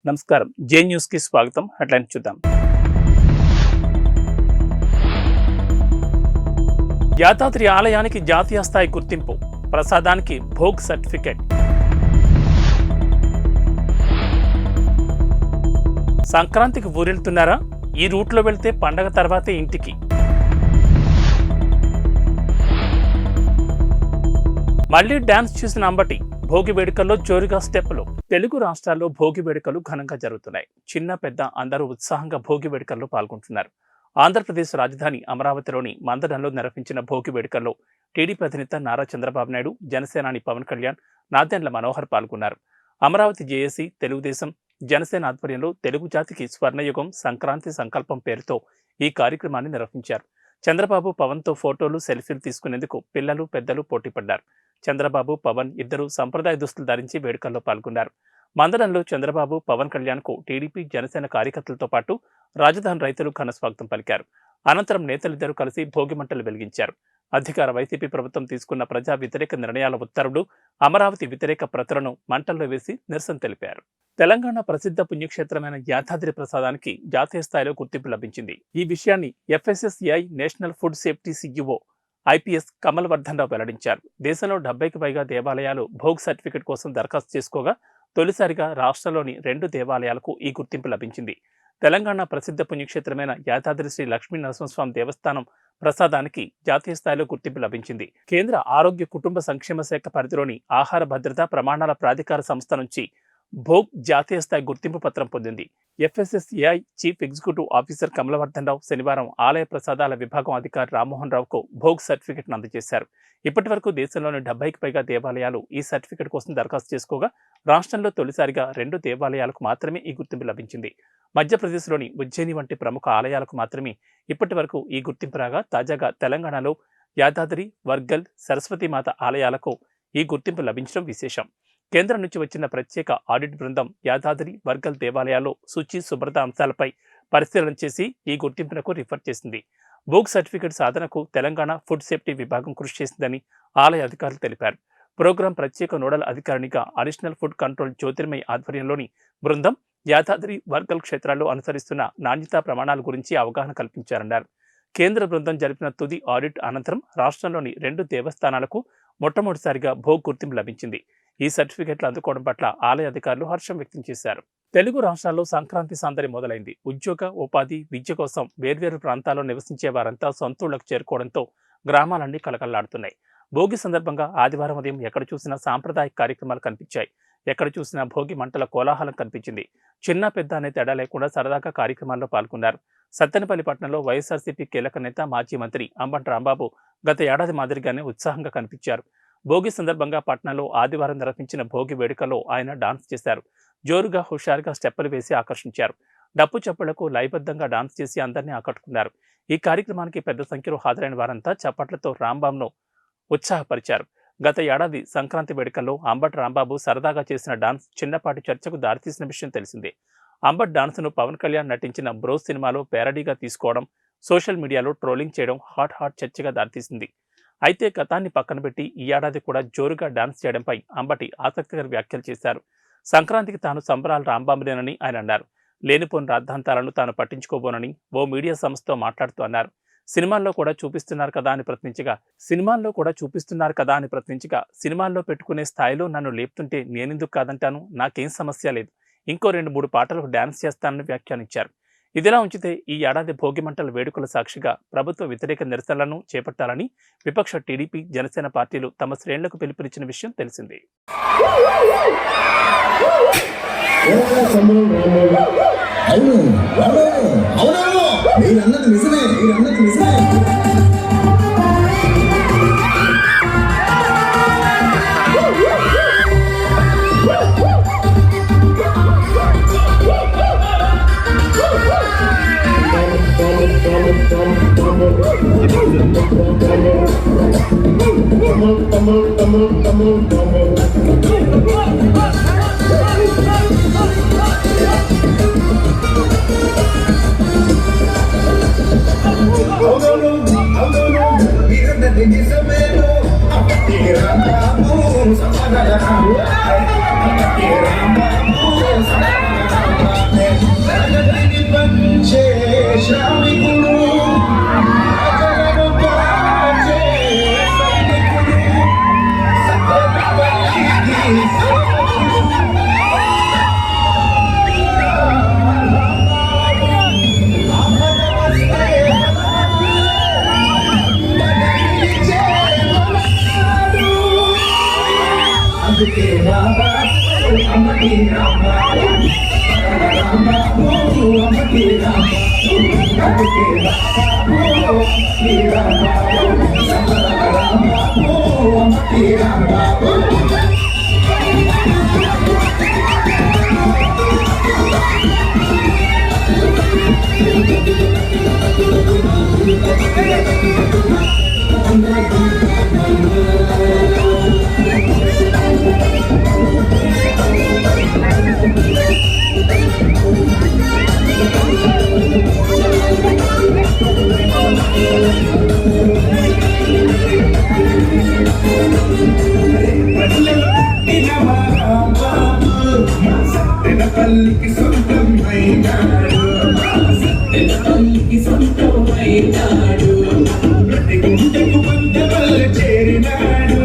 నమస్కారం, జే న్యూస్ కి స్వాగతం. హెడ్లైన్ చూద్దాం. యాదాద్రి ఆలయానికి జాతీయ స్థాయి గుర్తింపు, ప్రసాదానికి భోగ్ సర్టిఫికెట్. సంక్రాంతికి ఊరెళ్తున్నారా? ఈ రూట్లో వెళ్తే పండగ తర్వాతే ఇంటికి. మళ్లీ డాన్స్ చూసిన అంబటి, భోగి వేడుకల్లో జోరుగా స్టెప్పులు. తెలుగు రాష్ట్రాల్లో భోగి వేడుకలు ఘనంగా జరుగుతున్నాయి. చిన్న పెద్ద అందరూ ఉత్సాహంగా భోగి వేడుకల్లో పాల్గొంటున్నారు. ఆంధ్రప్రదేశ్ రాజధాని అమరావతిలోని మందడంలో నిర్వహించిన భోగి వేడుకల్లో టీడీపీ అధినేత నారా చంద్రబాబు నాయుడు, జనసేనాని పవన్ కళ్యాణ్, నాదెండ్ల మనోహర్ పాల్గొన్నారు. అమరావతి జేఏసీ, తెలుగుదేశం, జనసేన ఆధ్వర్యంలో తెలుగు జాతికి స్వర్ణయుగం సంక్రాంతి సంకల్పం పేరుతో ఈ కార్యక్రమాన్ని నిర్వహించారు. చంద్రబాబు, పవన్తో ఫోటోలు, సెల్ఫీలు తీసుకునేందుకు పిల్లలు, పెద్దలు పోటీపడ్డారు. చంద్రబాబు, పవన్ ఇద్దరు సంప్రదాయ దుస్తులు ధరించి వేడుకల్లో పాల్గొన్నారు. మందడంలో చంద్రబాబు, పవన్ కళ్యాణ్కు టీడీపీ, జనసేన కార్యకర్తలతో పాటు రాజధాని రైతులు ఘన స్వాగతం పలికారు. అనంతరం నేతలిద్దరూ కలిసి భోగి మంటలు వెలిగించారు. అధికార వైసీపీ ప్రభుత్వం తీసుకున్న ప్రజా వ్యతిరేక నిర్ణయాల ఉత్తర్వులు, అమరావతి వ్యతిరేక ప్రతులను మంటల్లో వేసి నిరసన తెలిపారు. తెలంగాణ ప్రసిద్ధ పుణ్యక్షేత్రమైన యాదాద్రి ప్రసాదానికి జాతీయ స్థాయిలో గుర్తింపు లభించింది. ఈ విషయాన్ని FSSAI national food safety CEO IPS Kamal Vardhan Rao వెల్లడించారు. దేశంలో 70కి పైగా దేవాలయాలు భోగ్ సర్టిఫికెట్ కోసం దరఖాస్తు చేసుకోగా తొలిసారిగా రాష్ట్రంలోని 2 దేవాలయాలకు ఈ గుర్తింపు లభించింది. తెలంగాణ ప్రసిద్ధ పుణ్యక్షేత్రమైన యాదాద్రి శ్రీ లక్ష్మీ నరసింహస్వామి దేవస్థానం ప్రసాదానికి జాతీయ స్థాయిలో గుర్తింపు లభించింది. కేంద్ర ఆరోగ్య కుటుంబ సంక్షేమ శాఖ పరిధిలోని ఆహార భద్రతా ప్రమాణాల ప్రాధికార సంస్థ నుంచి భోగ్ జాతీయ స్థాయి గుర్తింపు పత్రం పొందింది. ఎఫ్ఎస్ఎస్ఏఐ చీఫ్ ఎగ్జిక్యూటివ్ ఆఫీసర్ కమలవర్ధన్ రావు శనివారం ఆలయ ప్రసాదాల విభాగం అధికారి రామ్మోహన్ రావుకు భోగ్ సర్టిఫికెట్ను అందజేశారు. ఇప్పటి వరకు దేశంలోని 70కి పైగా దేవాలయాలు ఈ సర్టిఫికెట్ కోసం దరఖాస్తు చేసుకోగా రాష్ట్రంలో తొలిసారిగా 2 దేవాలయాలకు మాత్రమే ఈ గుర్తింపు లభించింది. మధ్యప్రదేశ్లోని ఉజ్జయిని వంటి ప్రముఖ ఆలయాలకు మాత్రమే ఇప్పటి వరకు ఈ గుర్తింపు రాగా తాజాగా తెలంగాణలో యాదాద్రి, వర్గల్, సరస్వతీమాత ఆలయాలకు ఈ గుర్తింపు లభించడం విశేషం. కేంద్రం నుంచి వచ్చిన ప్రత్యేక ఆడిట్ బృందం యాదాద్రి, వర్గల్ దేవాలయాల్లో శుచి, శుభ్రత అంశాలపై పరిశీలన చేసి ఈ గుర్తింపునకు రిఫర్ చేసింది. భోగ్ సర్టిఫికెట్ సాధనకు తెలంగాణ ఫుడ్ సేఫ్టీ విభాగం కృషి చేసిందని ఆలయ అధికారులు తెలిపారు. ప్రోగ్రాం ప్రత్యేక నోడల్ అధికారినిగా అడిషనల్ ఫుడ్ కంట్రోల్ జ్యోతిర్మయి ఆధ్వర్యంలోని బృందం యాదాద్రి, వర్గల్ క్షేత్రాల్లో అనుసరిస్తున్న నాణ్యతా ప్రమాణాల గురించి అవగాహన కల్పించారన్నారు. కేంద్ర బృందం జరిపిన తుది ఆడిట్ అనంతరం రాష్ట్రంలోని 2 దేవస్థానాలకు మొట్టమొదటిసారిగా భోగ్ గుర్తింపు లభించింది. ఈ సర్టిఫికెట్లు అందుకోవడం పట్ల ఆలయ అధికారులు హర్షం వ్యక్తం చేశారు. తెలుగు రాష్ట్రాల్లో సంక్రాంతి సందడి మొదలైంది. ఉద్యోగ, ఉపాధి, విద్య కోసం వేర్వేరు ప్రాంతాల్లో నివసించే వారంతా సొంతూళ్లకు చేరుకోవడంతో గ్రామాలన్నీ కలకల్లాడుతున్నాయి. భోగి సందర్భంగా ఆదివారం ఉదయం ఎక్కడ చూసినా సాంప్రదాయక కార్యక్రమాలు కనిపించాయి. ఎక్కడ చూసినా భోగి మంటల కోలాహలం కనిపించింది. చిన్న పెద్ద అనే తేడా లేకుండా సరదాగా కార్యక్రమాల్లో పాల్గొన్నారు. సత్తెనపల్లి పట్టణంలో వైఎస్ఆర్సీపీ కీలక నేత, మాజీ మంత్రి అంబటి రాంబాబు గత ఏడాది మాదిరిగానే ఉత్సాహంగా కనిపించారు. భోగి సందర్భంగా పట్టణంలో ఆదివారం నిర్వహించిన భోగి వేడుకలో ఆయన డాన్స్ చేశారు. జోరుగా, హుషారుగా స్టెప్పులు వేసి ఆకర్షించారు. డప్పు చప్పులకు లయబద్ధంగా డాన్స్ చేసి అందరినీ ఆకట్టుకున్నారు. ఈ కార్యక్రమానికి పెద్ద సంఖ్యలో హాజరైన వారంతా చప్పట్లతో రాంబాబును ఉత్సాహపరిచారు. గత ఏడాది సంక్రాంతి వేడుకల్లో అంబటి రాంబాబు సరదాగా చేసిన డాన్స్ చిన్నపాటి చర్చకు దారితీసిన విషయం తెలిసిందే. అంబటి డాన్స్ను పవన్ కళ్యాణ్ నటించిన బ్రో సినిమాలో పేరడీగా తీసుకోవడం, సోషల్ మీడియాలో ట్రోలింగ్ చేయడం హాట్ చర్చగా దారితీసింది. అయితే గతాన్ని పక్కన పెట్టి ఈ ఏడాది కూడా జోరుగా డాన్స్ చేయడంపై అంబటి ఆసక్తికర వ్యాఖ్యలు చేశారు. సంక్రాంతికి తాను సంబరాలు రాంబాబునేనని ఆయన అన్నారు. లేనిపోని రాద్ధాంతాలను తాను పట్టించుకోబోనని ఓ మీడియా సంస్థతో మాట్లాడుతూ అన్నారు. సినిమాల్లో కూడా చూపిస్తున్నారు కదా అని ప్రశ్నించగా సినిమాల్లో పెట్టుకునే స్థాయిలో నన్ను లేపుతుంటే నేనెందుకు కాదంటాను, నాకేం సమస్య లేదు, ఇంకో 2-3 పాటలకు డాన్స్ చేస్తానని వ్యాఖ్యానించారు. ఇదిలా ఉంచితే ఈ ఏడాది భోగి మంటల వేడుకల సాక్షిగా ప్రభుత్వ వ్యతిరేక నిరసనలను చేపట్టాలని విపక్ష టీడీపీ, జనసేన పార్టీలు తమ శ్రేణులకు పిలుపునిచ్చిన విషయం తెలిసిందే. ప్రగతిని పంచే శ్రామికుడు, ప్రజలను కాచే సైనికుడు, సత్యవతికి అందుకే రామా అమ్మకి రామా రామా అమ్మకి రామా అందుకే రామా అమ్మకి రామా తల్లికి సొంతమైనాడు, తల్లికి సొంతమైనాడు, ప్రతి గుండెకు బంధవల్ల చేరినాడు,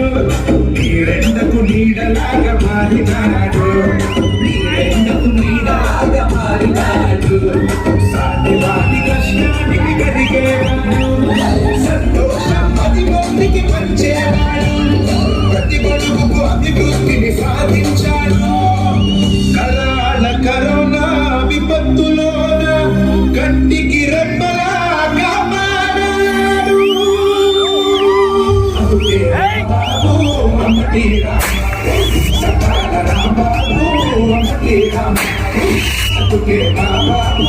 నీడెండకు నీడలాగా మారినాడు, నీడెండకు నీడలాగా మారినాడు, సాటివాడి కష్టానికి కరిగేవాడు, సంతోషం పది మందికి పంచేవాడు, ప్రతి బడుగుకు అభివృద్ధిని సాధించాడు. కరోనా విపత్తులోన కంటికి రెప్పలా కాపాడాడు. అందుకే రాంబాబు అమ్మటి రాంబాబు అమ్మటి అందుకే రాంబాబు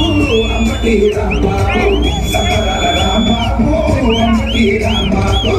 అమ్మటి రాంబాబు సకల రాంబాబు అమ్మటి రాంబాబు.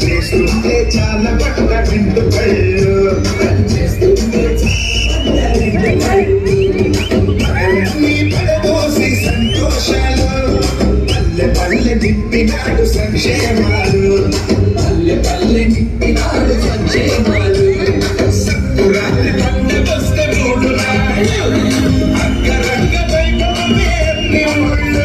చేస్తుంటే చాలా పట్ల వింటు కళ్ళు పడదోసి సంతోషాలు పల్లె పల్లె నింపినాడు సంక్షేమాలు, పల్లె పల్లె నింపినాడు సంక్షేమాలు, సంకురాత్రి పండుగ వస్తే మూడు నాడు అంగరంగ వైభవమే అన్ని ఊళ్ళు.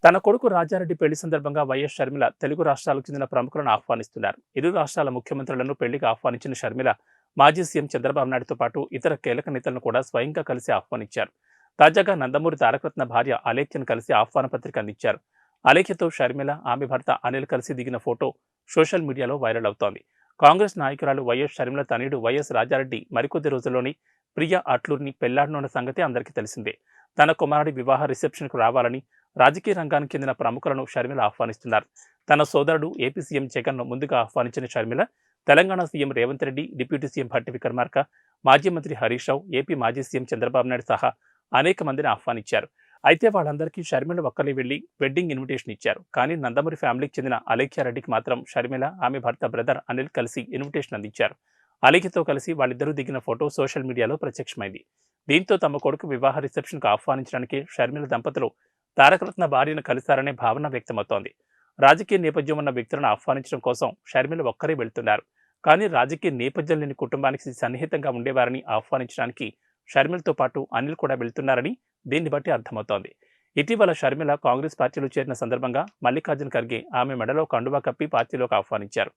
తన కొడుకు రాజారెడ్డి పెళ్లి సందర్భంగా వైఎస్ షర్మిల తెలుగు రాష్ట్రాలకు చెందిన ప్రముఖులను ఆహ్వానిస్తున్నారు. ఇరు రాష్ట్రాల ముఖ్యమంత్రులను పెళ్లికి ఆహ్వానించిన షర్మిల మాజీ సీఎం చంద్రబాబు నాయుడుతో పాటు ఇతర కీలక నేతలను కూడా స్వయంగా కలిసి ఆహ్వానించారు. తాజాగా నందమూరి తారకరత్న భార్య అలేఖ్యను కలిసి ఆహ్వాన పత్రిక అందించారు. అలేఖ్యతో షర్మిల, ఆమె భర్త అనిల్ కలిసి దిగిన ఫోటో సోషల్ మీడియాలో వైరల్ అవుతోంది. కాంగ్రెస్ నాయకురాలు వైఎస్ షర్మిల తనయుడు వైఎస్ రాజారెడ్డి మరికొద్ది రోజుల్లోని ప్రియా అట్లూరిని పెళ్లాడనున్న సంగతి అందరికీ తెలిసిందే. తన కుమారుడి వివాహ రిసెప్షన్కు రావాలని రాజకీయ రంగానికి చెందిన ప్రముఖులను షర్మిల ఆహ్వానిస్తున్నారు. తన సోదరుడు ఏపీ సీఎం జగన్ను ముందుగా ఆహ్వానించిన Sharmila Telangana CM Revanth Reddy, deputy CM Bhatti Vikramarka, మాజీ మంత్రి హరీష్ రావు, ఏపీ మాజీ సీఎం చంద్రబాబు నాయుడు సహా అనేక మందిని ఆహ్వానించారు. అయితే వాళ్ళందరికీ షర్మిల ఒక్కలే వెళ్లి వెడ్డింగ్ ఇన్విటేషన్ ఇచ్చారు. కానీ నందమూరి ఫ్యామిలీకి చెందిన అలేఖ్యారెడ్డికి మాత్రం షర్మిల, ఆమె భర్త బ్రదర్ అనిల్ కలిసి ఇన్విటేషన్ అందించారు. అలేఖ్యతో కలిసి వాళ్ళిద్దరూ దిగిన ఫోటో సోషల్ మీడియాలో ప్రత్యక్షమైంది. దీంతో తమ కొడుకు వివాహ రిసెప్షన్కు ఆహ్వానించడానికి షర్మిల దంపతులు తారకరత్న భార్యను కలిశారనే భావన వ్యక్తమవుతోంది. రాజకీయ నేపథ్యం ఉన్న వ్యక్తులను ఆహ్వానించడం కోసం షర్మిల ఒక్కరే వెళ్తున్నారు. కానీ రాజకీయ నేపథ్యం లేని కుటుంబానికి సన్నిహితంగా ఉండేవారని ఆహ్వానించడానికి షర్మిలతో పాటు అనిల్ కూడా వెళ్తున్నారని దీన్ని బట్టి అర్థమవుతోంది. ఇటీవల షర్మిల కాంగ్రెస్ పార్టీలో చేరిన సందర్భంగా మల్లికార్జున్ ఖర్గే ఆమె మెడలో కండువా కప్పి పార్టీలోకి ఆహ్వానించారు.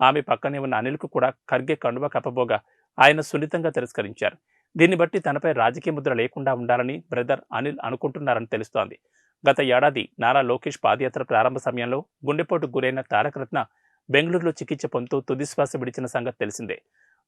ఆమె పక్కనే ఉన్న అనిల్కు కూడా ఖర్గే కండువా కప్పబోగా ఆయన సున్నితంగా తిరస్కరించారు. దీన్ని బట్టి తనపై రాజకీయ ముద్ర లేకుండా ఉండాలని బ్రదర్ అనిల్ అనుకుంటున్నారని తెలుస్తోంది. గత ఏడాది నారా లోకేష్ పాదయాత్ర ప్రారంభ సమయంలో గుండెపోటుకు గురైన తారకరత్న బెంగళూరులో చికిత్స పొందుతూ తుదిశ్వాస విడిచిన సంగతి తెలిసిందే.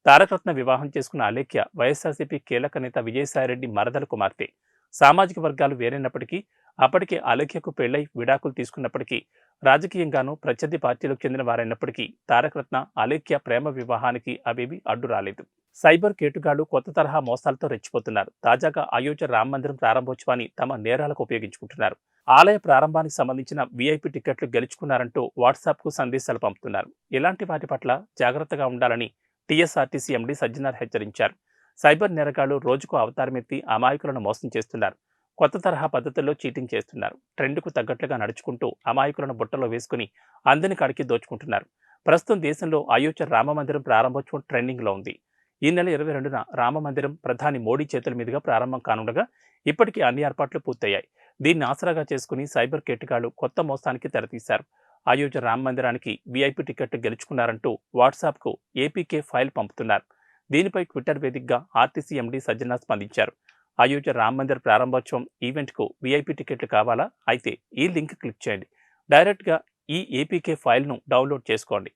తారకరత్న వివాహం చేసుకున్న అలేఖ్య వైఎస్ఆర్సీపీ కీలక నేత విజయసాయిరెడ్డి మరదల కుమార్తె. సామాజిక వర్గాలు వేరైనప్పటికీ అప్పటికే అలేఖ్యకు పెళ్లై విడాకులు తీసుకున్నప్పటికీ రాజకీయంగానూ ప్రత్యర్థి పార్టీలకు చెందిన వారైనప్పటికీ తారక రత్న అలేఖ్య ప్రేమ వివాహానికి అవేవి అడ్డు రాలేదు. సైబర్ కేటుగాళ్లు కొత్త తరహా మోసాలతో రెచ్చిపోతున్నారు. తాజాగా అయోధ్య రామ మందిరం ప్రారంభోత్సవాన్ని తమ నేరాలకు ఉపయోగించుకుంటున్నారు. ఆలయ ప్రారంభానికి సంబంధించిన వీఐపీ టికెట్లు గెలుచుకున్నారంటూ వాట్సాప్కు సందేశాలు పంపుతున్నారు. ఇలాంటి వాటి పట్ల జాగ్రత్తగా ఉండాలని టీఎస్ఆర్టీసీ ఎండీ సజ్జనార్ హెచ్చరించారు. సైబర్ నేరగాళ్లు రోజుకు అవతారమెత్తి అమాయకులను మోసం చేస్తున్నారు. కొత్త తరహా పద్ధతుల్లో చీటింగ్ చేస్తున్నారు. ట్రెండ్కు తగ్గట్లుగా నడుచుకుంటూ అమాయకులను బుట్టలో వేసుకుని అందని కడికి దోచుకుంటున్నారు. ప్రస్తుతం దేశంలో అయోధ్య రామ మందిరం ప్రారంభోత్సవం ట్రెండింగ్లో ఉంది. ఈ నెల 22న రామ మందిరం ప్రధాని మోడీ చేతుల మీదుగా ప్రారంభం కానుండగా ఇప్పటికీ అన్ని ఏర్పాట్లు పూర్తయ్యాయి. దీన్ని ఆసరాగా చేసుకుని సైబర్ కేటుగాళ్లు కొత్త మోసానికి తెరతీశారు. అయోధ్య రామ మందిరానికి వీఐపీ టికెట్ గెలుచుకున్నారంటూ వాట్సాప్కు ఏపీకే ఫైల్ పంపుతున్నారు. దీనిపై ట్విట్టర్ వేదికగా ఆర్టీసీ ఎండీ సజ్జనార్ స్పందించారు. అయోధ్య రామ మందిర్ ప్రారంభోత్సవం ఈవెంట్కు వీఐపీ టికెట్లు కావాలా? అయితే ఈ లింక్ క్లిక్ చేయండి. డైరెక్ట్గా ఈ ఏపీకే ఫైల్ను డౌన్లోడ్ చేసుకోండి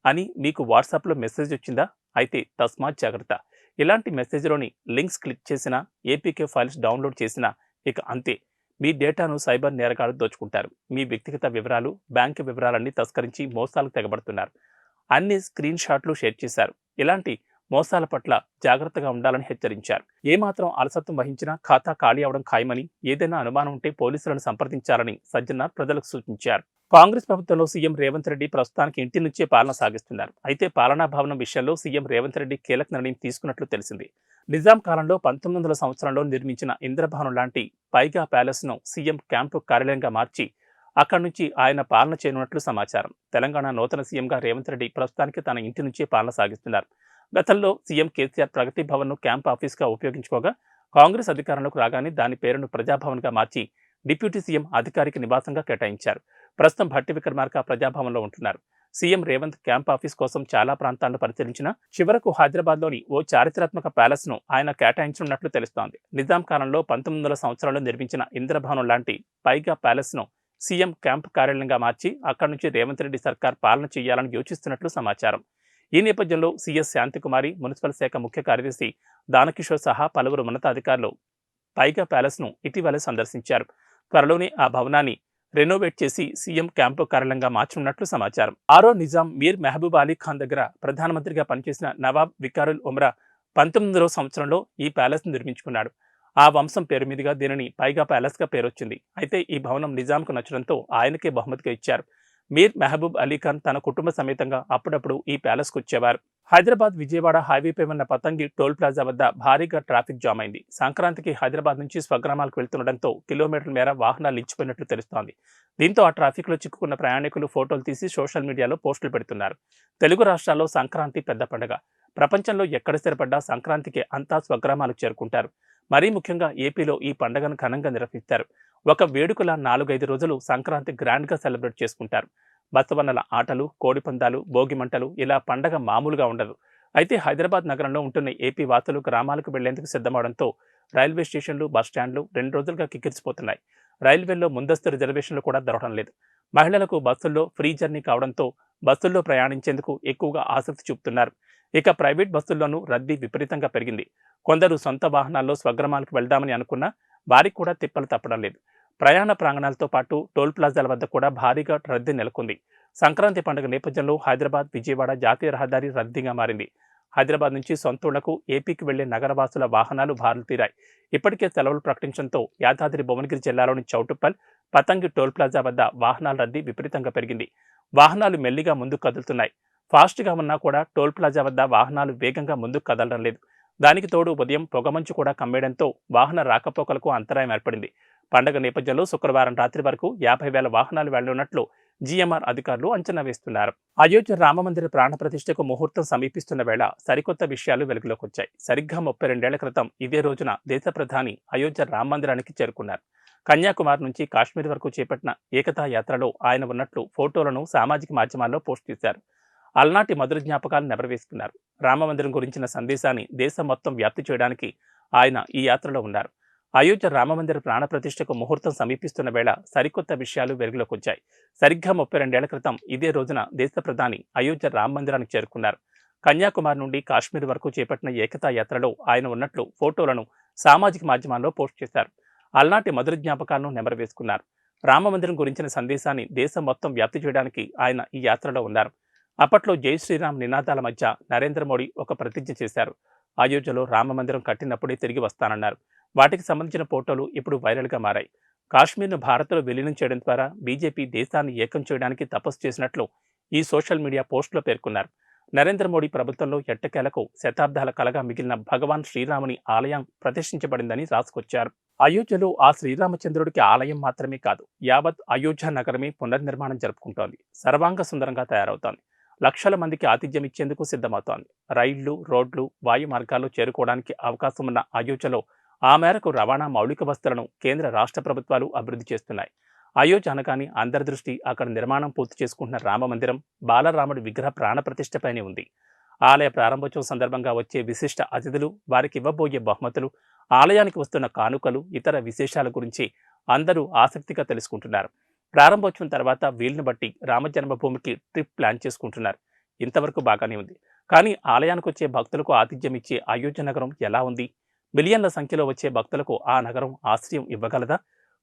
అని మీకు వాట్సాప్లో మెసేజ్ వచ్చిందా? అయితే తస్మాత్ జాగ్రత్త. ఇలాంటి మెసేజ్లోని లింక్స్ క్లిక్ చేసినా, ఏపీకే ఫైల్స్ డౌన్లోడ్ చేసినా ఇక అంతే, మీ డేటాను సైబర్ నేరగాళ్లు దోచుకుంటారు. మీ వ్యక్తిగత వివరాలు, బ్యాంకు వివరాలన్నీ తస్కరించి మోసాలకు తెగబడుతున్నారు. అన్ని స్క్రీన్ షాట్లు షేర్ చేశారు. ఇలాంటి మోసాల పట్ల జాగ్రత్తగా ఉండాలని హెచ్చరించారు. ఏమాత్రం అలసత్వం వహించినా ఖాతా ఖాళీ అవడం ఖాయమని, ఏదైనా అనుమానం ఉంటే పోలీసులను సంప్రదించాలని సజ్జనార్ ప్రజలకు సూచించారు. కాంగ్రెస్ ప్రభుత్వంలో సీఎం రేవంత్ రెడ్డి ప్రస్తుతానికి ఇంటి నుంచే పాలన సాగిస్తున్నారు. అయితే పాలనా భవనం విషయంలో సీఎం రేవంత్ రెడ్డి కీలక నిర్ణయం తీసుకున్నట్లు తెలిసింది. నిజాం కాలంలో 1900 సంవత్సరంలో నిర్మించిన ఇంద్రభవనం లాంటి పైగా ప్యాలెస్ను సీఎం క్యాంపు కార్యాలయంగా మార్చి అక్కడి నుంచి ఆయన పాలన చేయనున్నట్లు సమాచారం. తెలంగాణ నూతన సీఎంగా రేవంత్ రెడ్డి ప్రస్తుతానికి తన ఇంటి నుంచే పాలన సాగిస్తున్నారు. గతంలో సీఎం కేసీఆర్ ప్రగతి భవన్ను క్యాంప్ ఆఫీస్గా ఉపయోగించుకోగా కాంగ్రెస్ అధికారంలోకి రాగానే దాని పేరును ప్రజాభవన్గా మార్చి డిప్యూటీ సీఎం అధికారిక నివాసంగా కేటాయించారు. ప్రస్తుతం భట్టి విక్రమార్క ప్రజాభవన్లో ఉంటున్నారు. సీఎం రేవంత్ క్యాంప్ ఆఫీస్ కోసం చాలా ప్రాంతాలను పరిశీలించిన చివరకు హైదరాబాద్లోని ఓ చారిత్రాత్మక ప్యాలెస్ను ఆయన కేటాయించనున్నట్లు తెలుస్తోంది. నిజాం కాలంలో 1900 సంవత్సరంలో నిర్మించిన ఇంద్రభవనం లాంటి పైగా ప్యాలెస్ను సీఎం క్యాంప్ కార్యాలయంగా మార్చి అక్కడి నుంచి రేవంత్ రెడ్డి సర్కార్ పాలన చేయాలని యోచిస్తున్నట్లు సమాచారం. ఈ నేపథ్యంలో సీఎస్ శాంతికుమారి, మున్సిపల్ శాఖ ముఖ్య కార్యదర్శి దానకిషోర్ సహా పలువురు ఉన్నతాధికారులు పైగా ప్యాలెస్ను ఇటీవలే సందర్శించారు. త్వరలోనే ఆ భవనాన్ని రెనోవేట్ చేసి సీఎం క్యాంపు కార్యాలయంగా మార్చనున్నట్లు సమాచారం. ఆరో నిజాం మీర్ మెహబూబ్ అలీ ఖాన్ దగ్గర ప్రధానమంత్రిగా పనిచేసిన నవాబ్ వికారుల్ ఉమ్రా 1900 సంవత్సరంలో ఈ ప్యాలెస్ను నిర్మించుకున్నాడు. ఆ వంశం పేరు మీదుగా దీనిని పైగా ప్యాలెస్గా పేరొచ్చింది. అయితే ఈ భవనం నిజాంకు నచ్చడంతో ఆయనకే బహుమతిగా ఇచ్చారు. మీర్ మెహబూబ్ అలీ ఖాన్ తన కుటుంబ సమేతంగా అప్పుడప్పుడు ఈ ప్యాలెస్కు వచ్చేవారు. హైదరాబాద్ విజయవాడ హైవేపై ఉన్న పతంగి టోల్ ప్లాజా వద్ద భారీగా ట్రాఫిక్ జామ్ అయింది. సంక్రాంతికి హైదరాబాద్ నుంచి స్వగ్రామాలకు వెళ్తుండటంతో కిలోమీటర్ల మేర వాహనాలు నిలిచిపోయినట్లు తెలుస్తోంది. దీంతో ఆ ట్రాఫిక్లో చిక్కుకున్న ప్రయాణికులు ఫోటోలు తీసి సోషల్ మీడియాలో పోస్టులు పెడుతున్నారు. తెలుగు రాష్ట్రాల్లో సంక్రాంతి పెద్ద పండుగ. ప్రపంచంలో ఎక్కడ స్థిరపడ్డా సంక్రాంతికి అంతా స్వగ్రామాలకు చేరుకుంటారు. మరీ ముఖ్యంగా ఏపీలో ఈ పండుగను ఘనంగా నిర్వహిస్తారు. ఒక వేడుకల 4-5 రోజులు సంక్రాంతి గ్రాండ్గా సెలబ్రేట్ చేసుకుంటారు. బసవన్నల ఆటలు, కోడిపందాలు, భోగిమంటలు, ఇలా పండగ మామూలుగా ఉండదు. అయితే హైదరాబాద్ నగరంలో ఉంటున్న ఏపీ వాసులు గ్రామాలకు వెళ్లేందుకు సిద్ధమవడంతో రైల్వే స్టేషన్లు, బస్టాండ్లు 2 రోజులుగా కిక్కిరిసిపోతున్నాయి. రైల్వేల్లో ముందస్తు రిజర్వేషన్లు కూడా దొరకడం లేదు. మహిళలకు బస్సుల్లో ఫ్రీ జర్నీ కావడంతో బస్సుల్లో ప్రయాణించేందుకు ఎక్కువగా ఆసక్తి చూపుతున్నారు. ఇక ప్రైవేట్ బస్సుల్లోనూ రద్దీ విపరీతంగా పెరిగింది. కొందరు సొంత వాహనాల్లో స్వగ్రామాలకు వెళ్దామని అనుకున్నా వారికి కూడా తిప్పలు తప్పడం లేదు. ప్రయాణ ప్రాంగణాలతో పాటు టోల్ ప్లాజాల వద్ద కూడా భారీగా రద్దీ నెలకొంది. సంక్రాంతి పండుగ నేపథ్యంలో హైదరాబాద్, విజయవాడ జాతీయ రహదారి రద్దీగా మారింది. హైదరాబాద్ నుంచి సొంతూళ్లకు, ఏపీకి వెళ్లే నగరవాసుల వాహనాలు బారులు తీరాయి. ఇప్పటికే సెలవులు ప్రకటించడంతో యాదాద్రి భువనగిరి జిల్లాలోని చౌటుప్పల్, పతంగి టోల్ ప్లాజా వద్ద వాహనాల రద్దీ విపరీతంగా పెరిగింది. వాహనాలు మెల్లిగా ముందుకు కదులుతున్నాయి. ఫాస్ట్గా ఉన్నా కూడా టోల్ ప్లాజా వద్ద వాహనాలు వేగంగా ముందుకు కదలడం లేదు. దానికి తోడు ఉదయం పొగమంచు కూడా కమ్మేయడంతో వాహన రాకపోకలకు అంతరాయం ఏర్పడింది. పండగ నేపథ్యంలో శుక్రవారం రాత్రి వరకు 50,000 వాహనాలు వెళ్లనున్నట్లు జీఎంఆర్ అధికారులు అంచనా వేస్తున్నారు. అయోధ్య రామమందిర ప్రాణప్రతిష్ఠకు ముహూర్తం సమీపిస్తున్న వేళ సరికొత్త విషయాలు వెలుగులోకి వచ్చాయి. సరిగ్గా 32 ఏళ్ల క్రితం ఇదే రోజున దేశ ప్రధాని అయోధ్య రామమందిరానికి చేరుకున్నారు. కన్యాకుమారి నుంచి కాశ్మీర్ వరకు చేపట్టిన ఏకతా యాత్రలో ఆయన ఉన్నట్లు ఫోటోలను సామాజిక మాధ్యమాల్లో పోస్ట్ చేశారు. అలనాటి మధుర జ్ఞాపకాలు నెబరవేసుకున్నారు. రామమందిరం గురించిన సందేశాన్ని దేశం మొత్తం వ్యాప్తి చేయడానికి ఆయన ఈ యాత్రలో ఉన్నారు. అయోధ్య రామమందిర ప్రాణప్రతిష్ఠకు ముహూర్తం సమీపిస్తున్న వేళ సరికొత్త విషయాలు వెలుగులోకి వచ్చాయి. సరిగ్గా 32 ఏళ్ల క్రితం ఇదే రోజున దేశ ప్రధాని అయోధ్య రామమందిరానికి చేరుకున్నారు. కన్యాకుమారి నుండి కాశ్మీర్ వరకు చేపట్టిన ఏకతా యాత్రలో ఆయన ఉన్నట్లు ఫోటోలను సామాజిక మాధ్యమాల్లో పోస్ట్ చేశారు. అలనాటి మధుర జ్ఞాపకాలను నెమరవేసుకున్నారు. రామమందిరం గురించిన సందేశాన్ని దేశం మొత్తం వ్యాప్తి చేయడానికి ఆయన ఈ యాత్రలో ఉన్నారు. అప్పట్లో జై శ్రీరామ్ నినాదాల మధ్య నరేంద్ర మోడీ ఒక ప్రతిజ్ఞ చేశారు. అయోధ్యలో రామమందిరం కట్టినప్పుడే తిరిగి వస్తానన్నారు. వాటికి సంబంధించిన ఫోటోలు ఇప్పుడు వైరల్గా మారాయి. కాశ్మీర్ను భారత్లో విలీనం చేయడం ద్వారా బీజేపీ దేశాన్ని ఏకం చేయడానికి తపస్సు చేసినట్లు ఈ సోషల్ మీడియా పోస్టులో పేర్కొన్నారు. నరేంద్ర మోడీ ప్రభుత్వంలో ఎట్టకేలకు శతాబ్దాల కలగా మిగిలిన భగవాన్ శ్రీరాముని ఆలయం ప్రతిష్ఠించబడిందని రాసుకొచ్చారు. అయోధ్యలో ఆ శ్రీరామచంద్రుడికి ఆలయం మాత్రమే కాదు, యావత్ అయోధ్య నగరమే పునర్నిర్మాణం జరుపుకుంటోంది. సర్వాంగ సుందరంగా తయారవుతోంది. లక్షల మందికి ఆతిథ్యం ఇచ్చేందుకు సిద్ధమవుతోంది. రైళ్లు, రోడ్లు, వాయు మార్గాల్లో చేరుకోవడానికి అవకాశం ఉన్న అయోధ్యలో ఆ మేరకు రవాణా మౌలిక వసతులను కేంద్ర రాష్ట్ర ప్రభుత్వాలు అభివృద్ధి చేస్తున్నాయి. అయోధ్య అనగానే అందరి దృష్టి అక్కడ నిర్మాణం పూర్తి చేసుకుంటున్న రామమందిరం, బాలరాముడి విగ్రహ ప్రాణప్రతిష్ఠపైనే ఉంది. ఆలయ ప్రారంభోత్సవం సందర్భంగా వచ్చే విశిష్ట అతిథులు, వారికి ఇవ్వబోయే బహుమతులు, ఆలయానికి వస్తున్న కానుకలు, ఇతర విశేషాల గురించి అందరూ ఆసక్తిగా తెలుసుకుంటున్నారు. ప్రారంభోత్సవం తర్వాత వీలును బట్టి రామజన్మభూమికి ట్రిప్ ప్లాన్ చేసుకుంటున్నారు. ఇంతవరకు బాగానే ఉంది. కానీ ఆలయానికి వచ్చే భక్తులకు ఆతిథ్యం ఇచ్చే అయోధ్య నగరం ఎలా ఉంది? మిలియన్ల సంఖ్యలో వచ్చే భక్తులకు ఆ నగరం ఆశ్రయం ఇవ్వగలదా?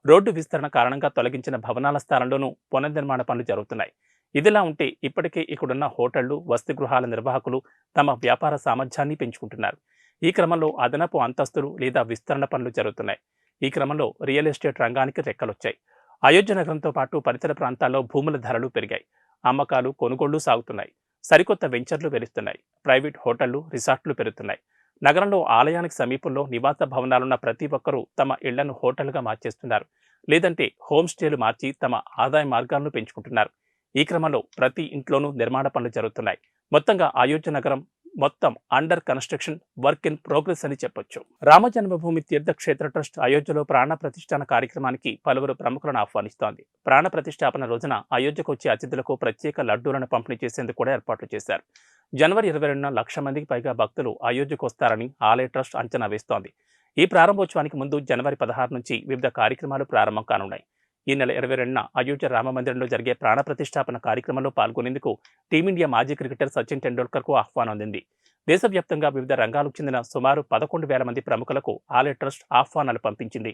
రోడ్డు విస్తరణ కారణంగా తొలగించిన భవనాల స్థానంలోనూ పునర్నిర్మాణ పనులు జరుగుతున్నాయి. ఇదిలా ఉంటే ఇప్పటికే ఇక్కడున్న హోటళ్లు, వసతి గృహాల నిర్వాహకులు తమ వ్యాపార సామర్థ్యాన్ని పెంచుకుంటున్నారు. ఈ క్రమంలో అదనపు అంతస్తులు లేదా విస్తరణ పనులు జరుగుతున్నాయి. ఈ క్రమంలో రియల్ ఎస్టేట్ రంగానికి రెక్కలొచ్చాయి. అయోధ్య నగరంతో పాటు పరిసర ప్రాంతాల్లో భూముల ధరలు పెరిగాయి. అమ్మకాలు, కొనుగోళ్లు సాగుతున్నాయి. సరికొత్త వెంచర్లు వెలుస్తున్నాయి. ప్రైవేట్ హోటళ్లు, రిసార్ట్లు పెరుగుతున్నాయి. నగరంలో ఆలయానికి సమీపంలో నివాస భవనాలున్న ప్రతి ఒక్కరూ తమ ఇళ్లను హోటల్గా మార్చేస్తున్నారు. లేదంటే హోమ్ స్టేలు మార్చి తమ ఆదాయ మార్గాలను పెంచుకుంటున్నారు. ఈ క్రమంలో ప్రతి ఇంట్లోనూ నిర్మాణ పనులు జరుగుతున్నాయి. మొత్తంగా అయోధ్య నగరం మొత్తం under construction, work in progress అని చెప్పొచ్చు. రామజన్మభూమి తీర్థక్షేత్ర ట్రస్ట్ అయోధ్యలో ప్రాణ ప్రతిష్ఠాన కార్యక్రమానికి పలువురు ప్రముఖులను ఆహ్వానిస్తోంది. ప్రాణ ప్రతిష్టాపన రోజున అయోధ్యకు వచ్చే అతిథులకు ప్రత్యేక లడ్డూలను పంపిణీ చేసేందుకు కూడా ఏర్పాట్లు చేశారు. జనవరి 22న 1,00,000 మందికి పైగా భక్తులు అయోధ్యకు వస్తారని ఆలయ ట్రస్ట్ అంచనా వేస్తోంది. ఈ ప్రారంభోత్సవానికి ముందు జనవరి 16 నుంచి వివిధ కార్యక్రమాలు ప్రారంభం కానున్నాయి. ఈ నెల 22న అయోధ్య రామమందిరంలో జరిగే ప్రాణ ప్రతిష్టాపన కార్యక్రమంలో పాల్గొనేందుకు టీమిండియా మాజీ క్రికెటర్ సచిన్ టెండూల్కర్కు ఆహ్వానం అందింది. దేశవ్యాప్తంగా వివిధ రంగాలకు చెందిన సుమారు 11,000 మంది ప్రముఖులకు ఆలయ ట్రస్ట్ ఆహ్వానాలు పంపించింది.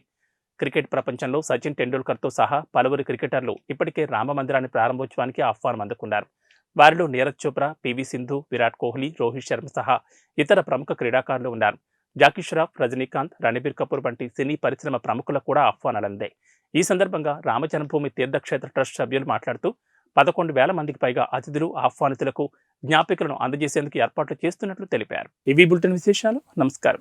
క్రికెట్ ప్రపంచంలో సచిన్ టెండూల్కర్తో సహా పలువురు క్రికెటర్లు ఇప్పటికే రామమందిరాన్ని ప్రారంభోత్సవానికి ఆహ్వానం అందుకున్నారు. వారిలో నీరజ్ చోప్రా, పివి సింధు, విరాట్ కోహ్లీ, రోహిత్ శర్మ సహా ఇతర ప్రముఖ క్రీడాకారులు ఉన్నారు. జాకీ ష్రాఫ్, రజనీకాంత్, రణబీర్ కపూర్ వంటి సినీ పరిశ్రమ ప్రముఖులకు కూడా ఆహ్వానాలు అందాయి. ఈ సందర్భంగా రామజన్మభూమి తీర్థక్షేత్ర ట్రస్ట్ సభ్యులు మాట్లాడుతూ 11,000 మందికి పైగా అతిథులు, ఆహ్వానితులకు జ్ఞాపికలను అందజేసేందుకు ఏర్పాట్లు చేస్తున్నట్లు తెలిపారు. ఇవి బులెటిన్ విశేషాలు. నమస్కారం.